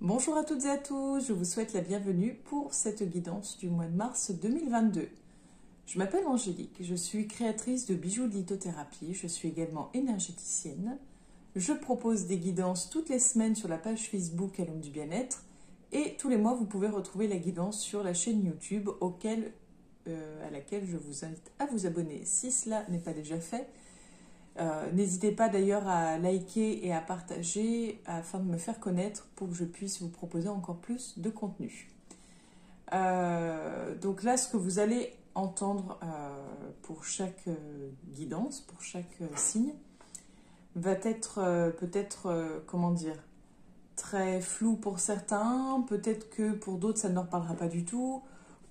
Bonjour à toutes et à tous, je vous souhaite la bienvenue pour cette guidance du mois de mars 2022. Je m'appelle Angélique, je suis créatrice de bijoux de lithothérapie, je suis également énergéticienne. Je propose des guidances toutes les semaines sur la page Facebook à l'homme du bien-être et tous les mois vous pouvez retrouver la guidance sur la chaîne YouTube à laquelle je vous invite à vous abonner si cela n'est pas déjà fait. N'hésitez pas d'ailleurs à liker et à partager afin de me faire connaître pour que je puisse vous proposer encore plus de contenu. Donc là, ce que vous allez entendre pour chaque guidance, pour chaque signe, va être peut-être, comment dire, très flou pour certains, peut-être que pour d'autres ça ne leur parlera pas du tout,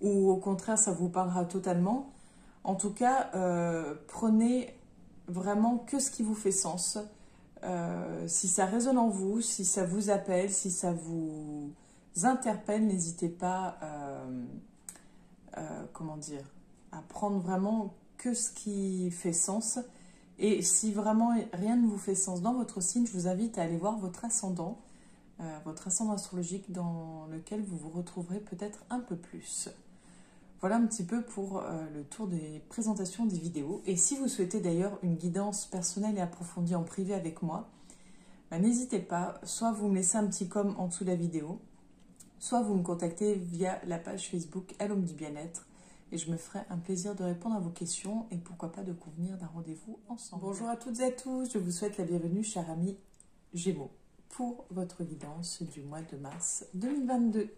ou au contraire ça vous parlera totalement. En tout cas, prenez vraiment que ce qui vous fait sens. Si ça résonne en vous, si ça vous appelle, si ça vous interpelle, n'hésitez pas comment dire, à prendre vraiment que ce qui fait sens. Et si vraiment rien ne vous fait sens dans votre signe, je vous invite à aller voir votre ascendant astrologique dans lequel vous vous retrouverez peut-être un peu plus. Voilà un petit peu pour le tour des présentations des vidéos. Et si vous souhaitez d'ailleurs une guidance personnelle et approfondie en privé avec moi, n'hésitez pas, soit vous me laissez un petit com en dessous de la vidéo, soit vous me contactez via la page Facebook à l'homme du bien-être et je me ferai un plaisir de répondre à vos questions et pourquoi pas de convenir d'un rendez-vous ensemble. Bonjour à toutes et à tous, je vous souhaite la bienvenue, chers amis Gémeaux, pour votre guidance du mois de mars 2022.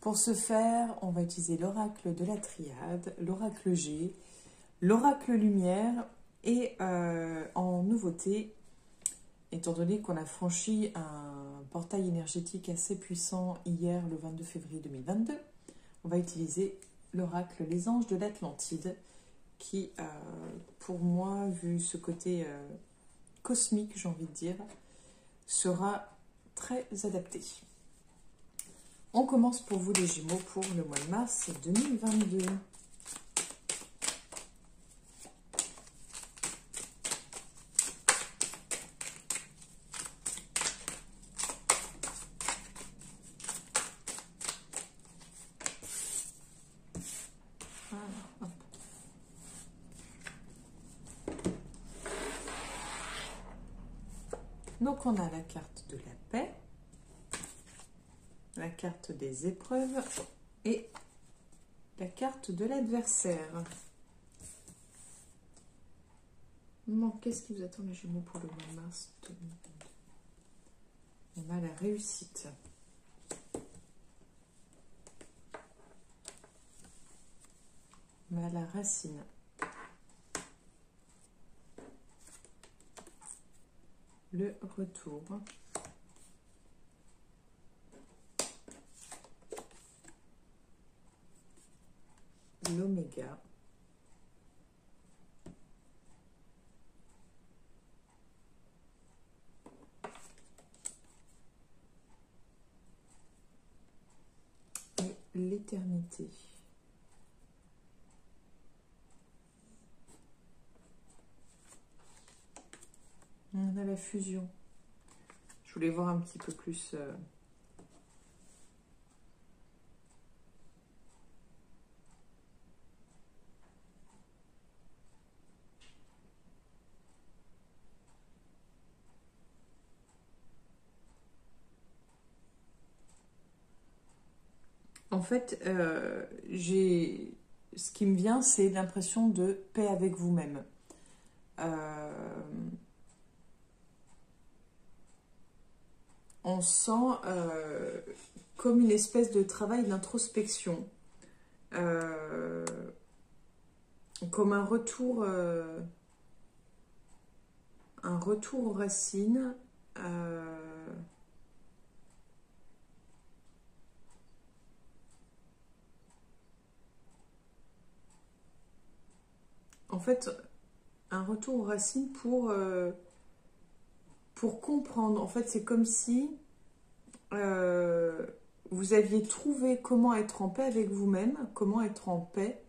Pour ce faire, on va utiliser l'oracle de la triade, l'oracle G, l'oracle lumière et en nouveauté, étant donné qu'on a franchi un portail énergétique assez puissant hier le 22 février 2022, on va utiliser l'oracle Les Anges de l'Atlantide qui, pour moi, vu ce côté cosmique, j'ai envie de dire, sera très adapté. On commence pour vous les Gémeaux pour le mois de mars 2022. Donc on a la carte de la paix, la carte des épreuves et la carte de l'adversaire. Bon, qu'est-ce qui vous attend les Gémeaux pour le mois de mars 2022? On a la réussite. On a la racine. Le retour. L'oméga. Et l'éternité. On a la fusion. Je voulais voir un petit peu plus... En fait, ce qui me vient, c'est l'impression de paix avec vous-même. On sent comme une espèce de travail d'introspection, comme un retour aux racines. En fait, un retour aux racines pour comprendre. En fait, c'est comme si vous aviez trouvé comment être en paix avec vous-même, comment être en paix,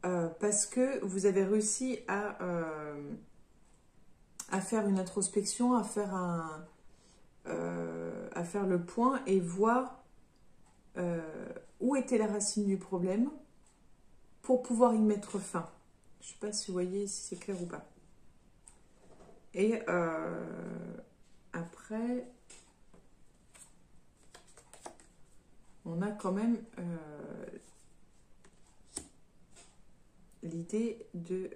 parce que vous avez réussi à faire une introspection, à à faire le point et voir où était la racine du problème pour pouvoir y mettre fin. Je ne sais pas si vous voyez si c'est clair ou pas. Et après, on a quand même l'idée de...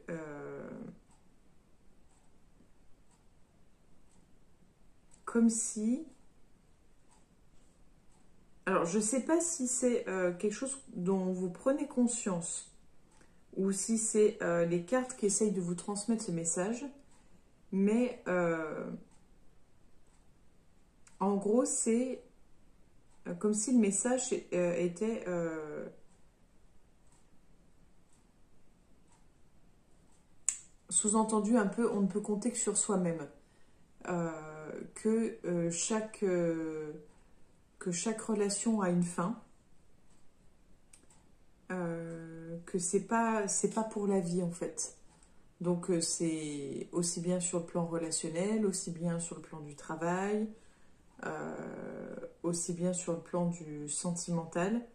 comme si... Alors, je ne sais pas si c'est quelque chose dont vous prenez conscience ou si c'est les cartes qui essayent de vous transmettre ce message. Mais en gros, c'est comme si le message était sous-entendu un peu, on ne peut compter que sur soi-même. Que chaque relation a une fin. Que c'est pas pour la vie en fait. Donc c'est aussi bien sur le plan relationnel, aussi bien sur le plan du travail, aussi bien sur le plan du sentimental.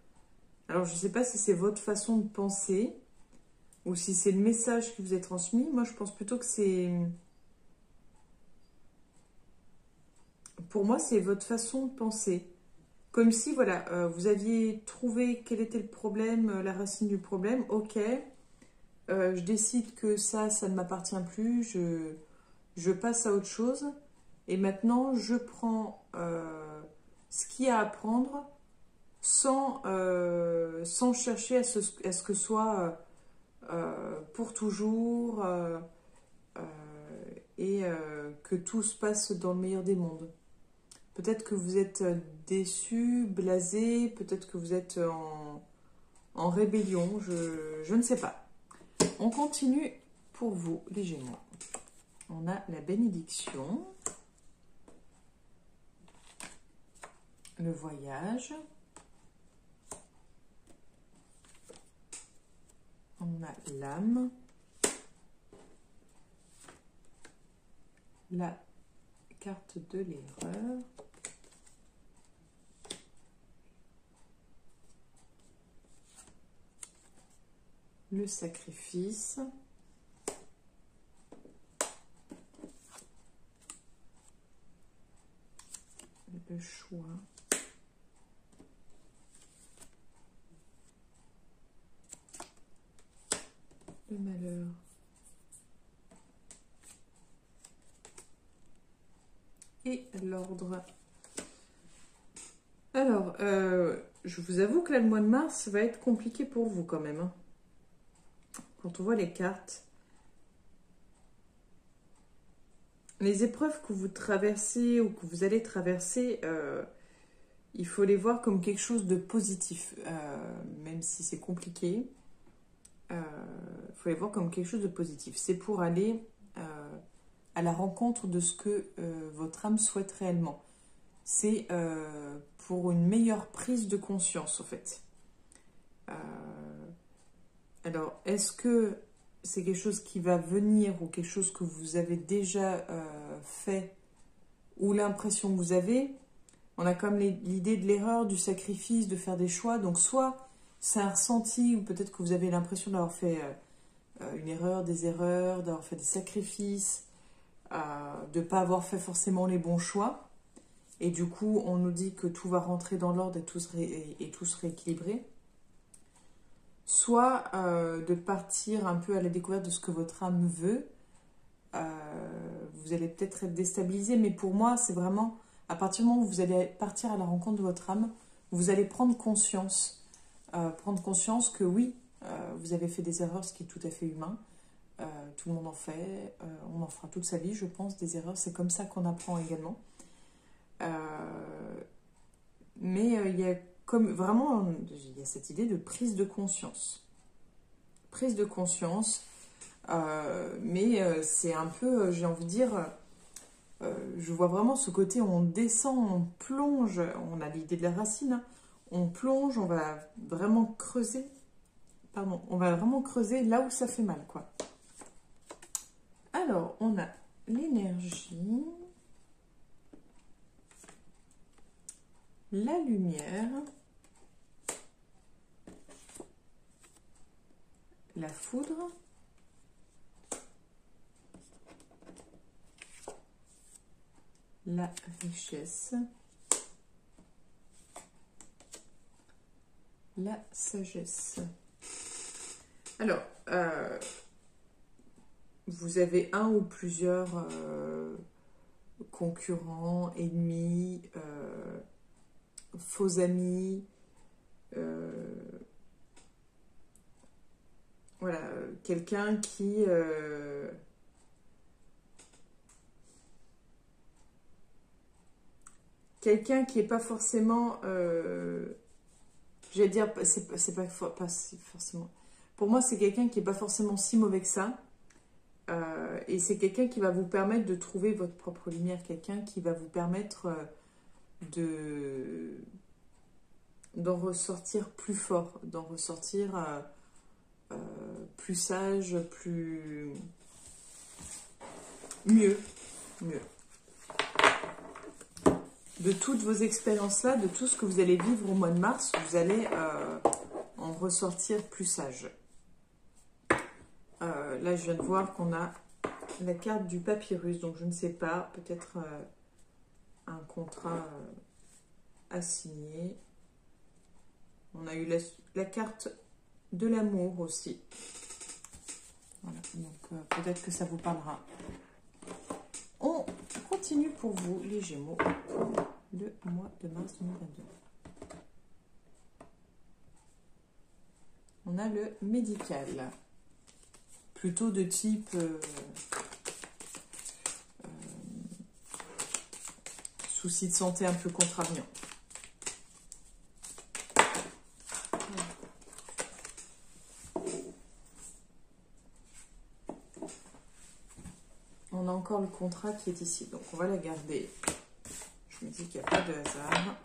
Alors je ne sais pas si c'est votre façon de penser ou si c'est le message qui vous est transmis. Moi je pense plutôt que c'est... Pour moi c'est votre façon de penser. Comme si voilà, vous aviez trouvé quel était le problème, la racine du problème. Ok, je décide que ça ne m'appartient plus, je passe à autre chose. Et maintenant, je prends ce qu'il y a à prendre sans chercher à ce que ce soit pour toujours et que tout se passe dans le meilleur des mondes. Peut-être que vous êtes déçu, blasé, peut-être que vous êtes en rébellion, je ne sais pas. On continue pour vous, les Gémeaux. On a la bénédiction, le voyage, on a l'âme, la carte de l'erreur, le sacrifice, le choix, le malheur, et l'ordre. Alors, je vous avoue que là, le mois de mars va être compliqué pour vous quand même, hein. Quand on voit les cartes, les épreuves que vous traversez ou que vous allez traverser, il faut les voir comme quelque chose de positif, même si c'est compliqué. Il faut les voir comme quelque chose de positif. C'est pour aller à la rencontre de ce que votre âme souhaite réellement. C'est pour une meilleure prise de conscience, en fait. Alors, est-ce que c'est quelque chose qui va venir ou quelque chose que vous avez déjà fait ou l'impression que vous avez? On a comme l'idée de l'erreur, du sacrifice, de faire des choix. Donc, soit c'est un ressenti ou peut-être que vous avez l'impression d'avoir fait une erreur, des erreurs, d'avoir fait des sacrifices, de ne pas avoir fait forcément les bons choix. Et du coup, on nous dit que tout va rentrer dans l'ordre et tout se rééquilibrer. Soit de partir un peu à la découverte de ce que votre âme veut. Vous allez peut-être être déstabilisé, mais pour moi, c'est vraiment à partir du moment où vous allez partir à la rencontre de votre âme, vous allez prendre conscience que oui, vous avez fait des erreurs, ce qui est tout à fait humain. Tout le monde en fait, on en fera toute sa vie, je pense, des erreurs. C'est comme ça qu'on apprend également. Mais il y a comme vraiment, il y a cette idée de prise de conscience. Prise de conscience, mais c'est un peu, j'ai envie de dire, je vois vraiment ce côté où on descend, on plonge, on a l'idée de la racine, hein, on plonge, on va vraiment creuser, là où ça fait mal, quoi. Alors, on a l'énergie, la lumière, la foudre, la richesse, la sagesse. Alors, vous avez un ou plusieurs concurrents, ennemis, faux amis, voilà, quelqu'un qui est pas forcément, j'allais dire, c'est pas forcément, pour moi c'est quelqu'un qui est pas forcément si mauvais que ça, et c'est quelqu'un qui va vous permettre de trouver votre propre lumière, quelqu'un qui va vous permettre d'en ressortir plus fort, d'en ressortir plus sage, mieux. De toutes vos expériences-là, de tout ce que vous allez vivre au mois de mars, vous allez en ressortir plus sage. Là, je viens de voir qu'on a la carte du papyrus, donc je ne sais pas, peut-être un contrat à signer. On a eu la carte de l'amour aussi. Voilà, donc peut-être que ça vous parlera. On continue pour vous, les Gémeaux, le mois de mars 2022. On a le médical, plutôt de type soucis de santé un peu contrariants. On a encore le contrat qui est ici, donc on va la garder. Je me dis qu'il n'y a pas de hasard.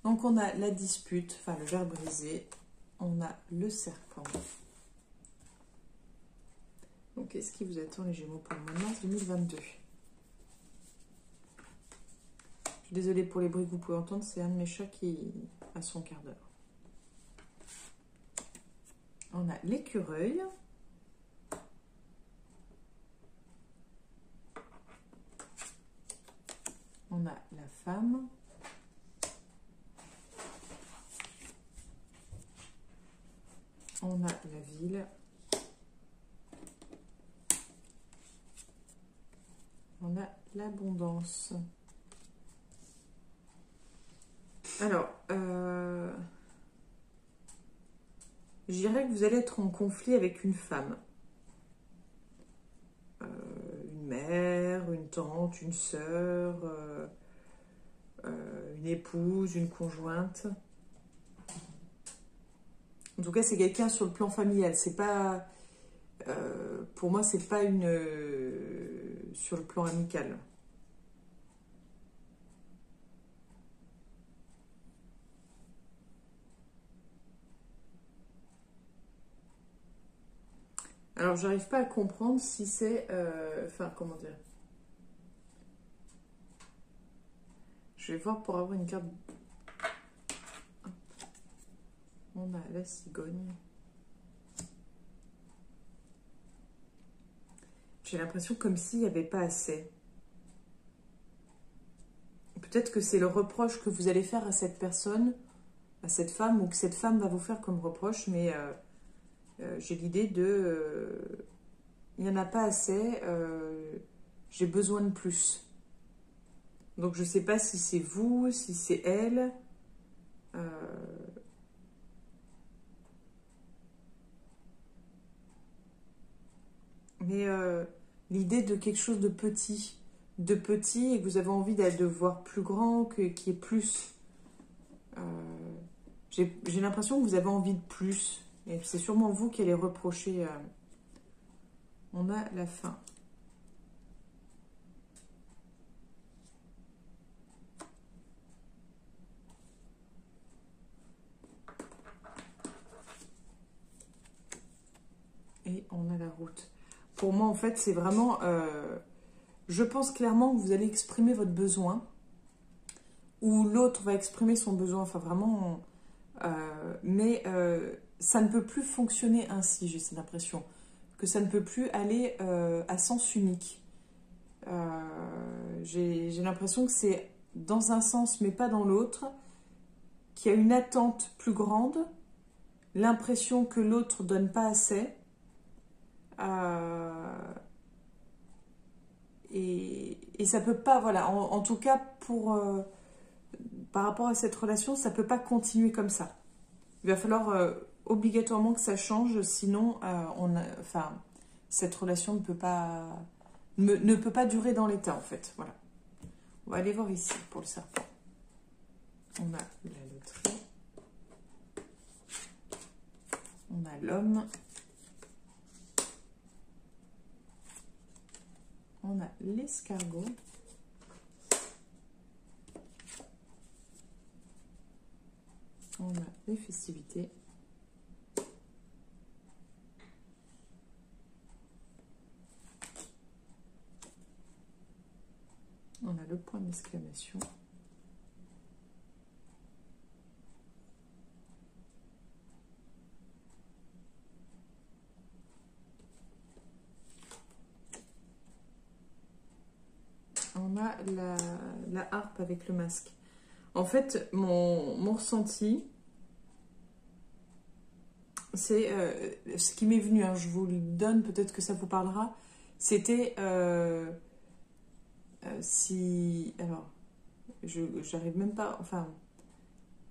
Donc on a la dispute, enfin le ver brisé, on a le serpent. Donc qu'est-ce qui vous attend les Gémeaux pour le mois de mars 2022? Je suis désolée pour les bruits que vous pouvez entendre, c'est un de mes chats qui a son quart d'heure. On a l'écureuil. On a la femme. On a la ville. On a l'abondance. Alors, je dirais que vous allez être en conflit avec une femme. Une mère, une tante, une sœur, une épouse, une conjointe. En tout cas, c'est quelqu'un sur le plan familial. C'est pas, pour moi, c'est pas une sur le plan amical. Alors, j'arrive pas à comprendre si c'est, enfin, comment dire. Je vais voir pour avoir une carte. On a la cigogne. J'ai l'impression comme s'il n'y avait pas assez. Peut-être que c'est le reproche que vous allez faire à cette personne, à cette femme, ou que cette femme va vous faire comme reproche, mais j'ai l'idée de... il n'y en a pas assez, j'ai besoin de plus. Donc je ne sais pas si c'est vous, si c'est elle. Mais l'idée de quelque chose de petit, et que vous avez envie de voir plus grand, qu'il y ait plus. J'ai l'impression que vous avez envie de plus. Et c'est sûrement vous qui allez reprocher. On a la fin. Et on a la route. Pour moi, en fait, c'est vraiment je pense clairement que vous allez exprimer votre besoin, ou l'autre va exprimer son besoin, enfin vraiment, mais ça ne peut plus fonctionner ainsi, j'ai cette impression, que ça ne peut plus aller à sens unique. J'ai l'impression que c'est dans un sens mais pas dans l'autre, qu'il y a une attente plus grande, l'impression que l'autre donne pas assez, et ça peut pas, voilà, en tout cas par rapport à cette relation, ça peut pas continuer comme ça. Il va falloir obligatoirement que ça change, sinon enfin, cette relation ne peut pas durer dans l'état en fait. Voilà. On va aller voir ici pour le serpent. On a la loterie. On a l'homme. On a l'escargot. On a les festivités. On a le point d'exclamation. On a la harpe avec le masque. En fait, mon ressenti, c'est ce qui m'est venu, hein, je vous le donne, peut-être que ça vous parlera. C'était si... Alors, j'arrive même pas... Enfin,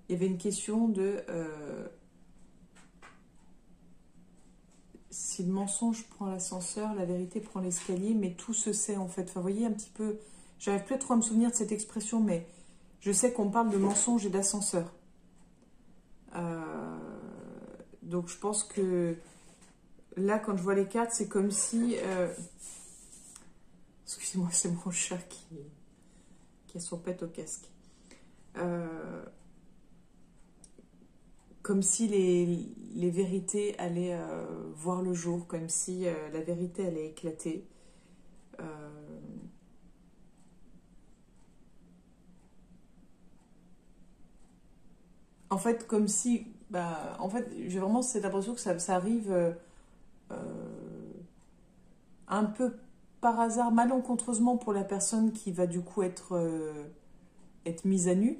il y avait une question de... si le mensonge prend l'ascenseur, la vérité prend l'escalier, mais tout se sait en fait. Enfin, vous voyez un petit peu... J'arrive plus trop à me souvenir de cette expression, mais je sais qu'on parle de mensonge et d'ascenseur. Donc je pense que là, quand je vois les cartes, c'est comme si... Excusez-moi, c'est mon chat qui a son pet au casque. Comme si les vérités allaient voir le jour, comme si la vérité allait éclater. En fait, comme si... en fait, j'ai vraiment cette impression que ça arrive un peu par hasard, malencontreusement pour la personne qui va du coup être mise à nu.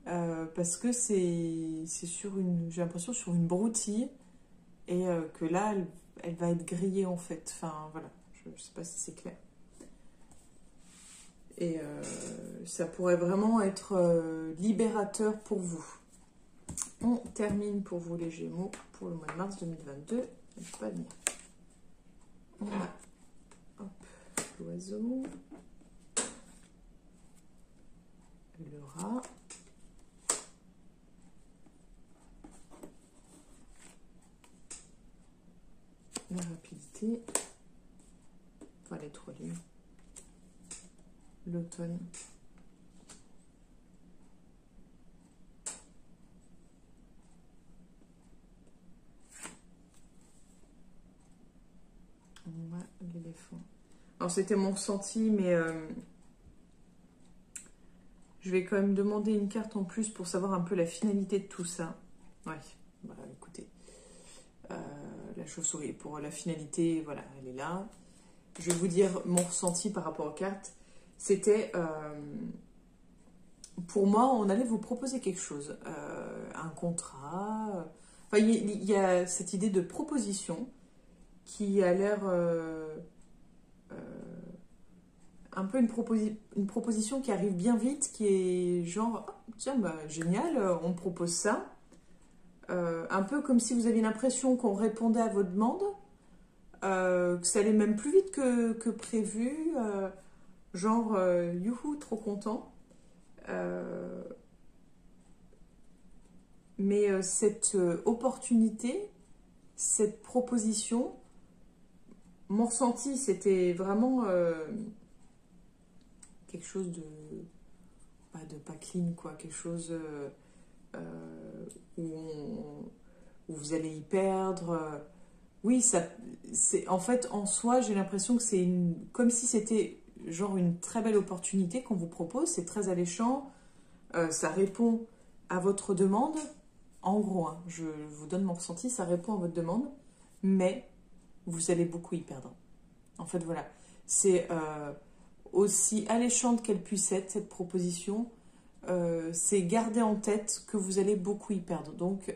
Parce que c'est sur j'ai l'impression sur une broutille, et que là, elle va être grillée en fait. Enfin, voilà, je ne sais pas si c'est clair. Et ça pourrait vraiment être libérateur pour vous. On termine pour vous les Gémeaux pour le mois de mars 2022. Elle ne peut pas venir. On a l'oiseau, le rat, la rapidité, enfin les trois lieux, l'automne, on a l'éléphant. Alors c'était mon ressenti, mais je vais quand même demander une carte en plus pour savoir un peu la finalité de tout ça. Ouais, bah écoutez, la chauve-souris, pour la finalité, voilà, elle est là. Je vais vous dire mon ressenti par rapport aux cartes. C'était, pour moi, on allait vous proposer quelque chose, un contrat. Enfin, il y a cette idée de proposition qui a l'air un peu une proposition qui arrive bien vite, qui est genre, oh, tiens, bah, génial, on propose ça. Un peu comme si vous aviez l'impression qu'on répondait à vos demandes, que ça allait même plus vite que prévu, genre, youhou, trop content. Mais cette opportunité, cette proposition, mon ressenti, c'était vraiment quelque chose de pas clean, quoi, quelque chose où vous allez y perdre. Oui, ça, c'est en fait en soi, j'ai l'impression que c'est comme si c'était genre une très belle opportunité qu'on vous propose. C'est très alléchant. Ça répond à votre demande. En gros, hein, je vous donne mon ressenti, ça répond à votre demande. Mais vous allez beaucoup y perdre. En fait, voilà. C'est aussi alléchante qu'elle puisse être, cette proposition. C'est garder en tête que vous allez beaucoup y perdre. Donc,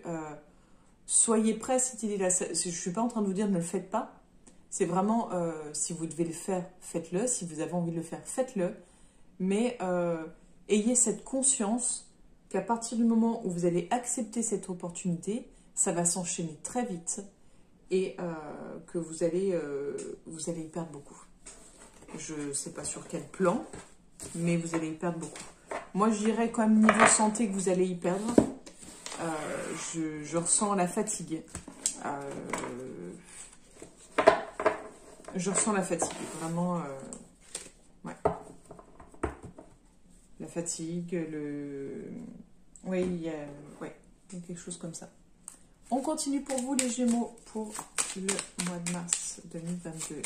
soyez prêts à cette idée-là. Je ne suis pas en train de vous dire ne le faites pas. C'est vraiment, si vous devez le faire, faites-le. Si vous avez envie de le faire, faites-le. Mais ayez cette conscience qu'à partir du moment où vous allez accepter cette opportunité, ça va s'enchaîner très vite et que vous allez y perdre beaucoup. Je ne sais pas sur quel plan, mais vous allez y perdre beaucoup. Moi, je dirais quand même niveau santé que vous allez y perdre. Je ressens la fatigue. Je ressens la fatigue, vraiment. Ouais. La fatigue, Oui, il y a quelque chose comme ça. On continue pour vous, les Gémeaux, pour le mois de mars 2022.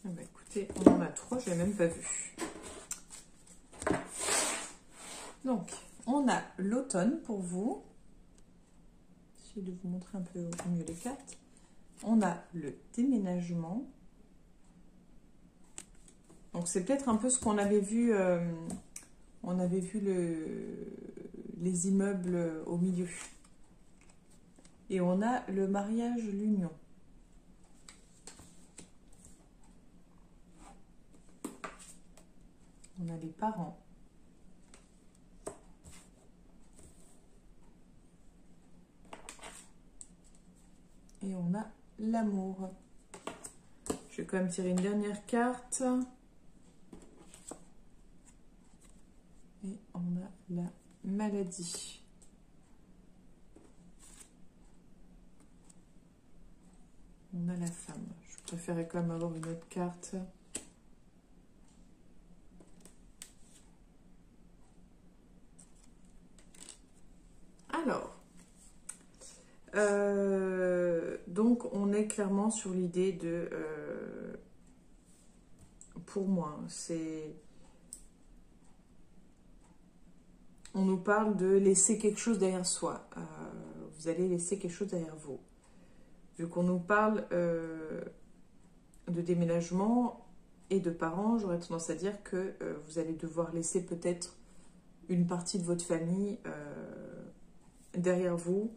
Ah bah écoutez, on en a 3, je ne l'ai même pas vu. Donc, on a l'automne pour vous. J'essaie de vous montrer un peu au mieux les cartes. On a le déménagement. Donc, c'est peut-être un peu ce qu'on avait vu. On avait vu les immeubles au milieu. Et on a le mariage, l'union. On a les parents. Et on a l'amour. Je vais quand même tirer une dernière carte. Et on a la maladie. On a la femme. Je préférais quand même avoir une autre carte. Alors, donc on est clairement sur l'idée de, pour moi, on nous parle de laisser quelque chose derrière soi. Vous allez laisser quelque chose derrière vous. Vu qu'on nous parle de déménagement et de parents, j'aurais tendance à dire que vous allez devoir laisser peut-être une partie de votre famille derrière vous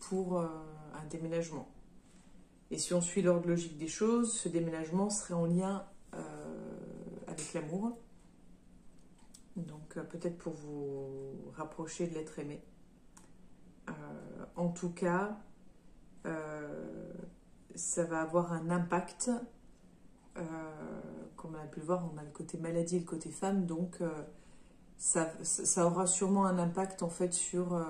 pour un déménagement. Et si on suit l'ordre logique des choses, ce déménagement serait en lien avec l'amour. Donc peut-être pour vous rapprocher de l'être aimé. En tout cas, ça va avoir un impact. Comme on a pu le voir, on a le côté maladie et le côté femme, donc ça aura sûrement un impact en fait sur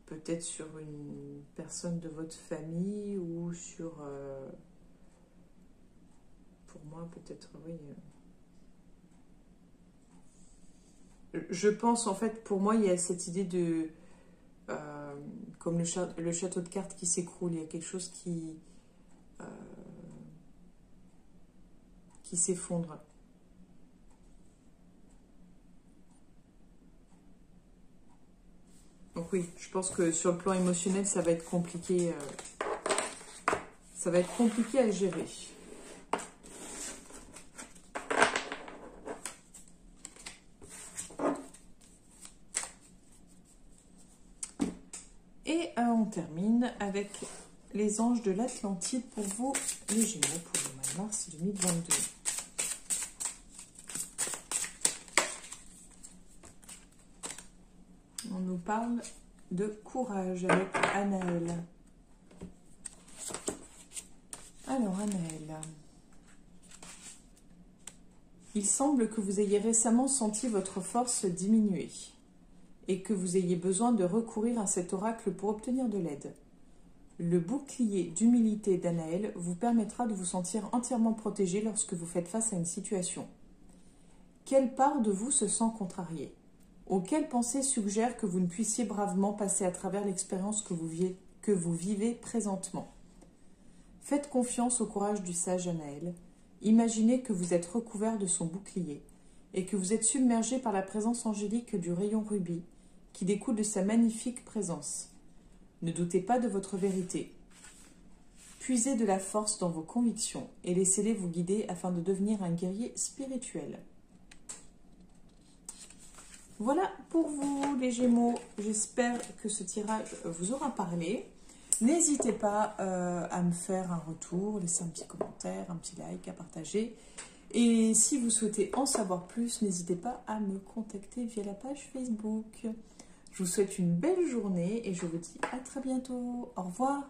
peut-être sur une personne de votre famille ou sur pour moi peut-être oui. Je pense en fait pour moi il y a cette idée de comme le château de cartes qui s'écroule, il y a quelque chose qui s'effondre. Donc oui, je pense que sur le plan émotionnel, ça va être compliqué. Ça va être compliqué à gérer. Et on termine avec les anges de l'Atlantide pour vous, les Gémeaux, pour le mois de mars 2022. On nous parle de courage avec Anaël. Alors, Anaël. Il semble que vous ayez récemment senti votre force diminuer et que vous ayez besoin de recourir à cet oracle pour obtenir de l'aide. Le bouclier d'humilité d'Anaël vous permettra de vous sentir entièrement protégé lorsque vous faites face à une situation. Quelle part de vous se sent contrariée? Auquel pensée suggère que vous ne puissiez bravement passer à travers l'expérience que vous vivez présentement? Faites confiance au courage du sage Anaël. Imaginez que vous êtes recouvert de son bouclier et que vous êtes submergé par la présence angélique du rayon rubis qui découle de sa magnifique présence. Ne doutez pas de votre vérité. Puisez de la force dans vos convictions et laissez-les vous guider afin de devenir un guerrier spirituel. Voilà pour vous les Gémeaux. J'espère que ce tirage vous aura parlé. N'hésitez pas à me faire un retour, laisser un petit commentaire, un petit like, à partager. Et si vous souhaitez en savoir plus, n'hésitez pas à me contacter via la page Facebook. Je vous souhaite une belle journée et je vous dis à très bientôt. Au revoir.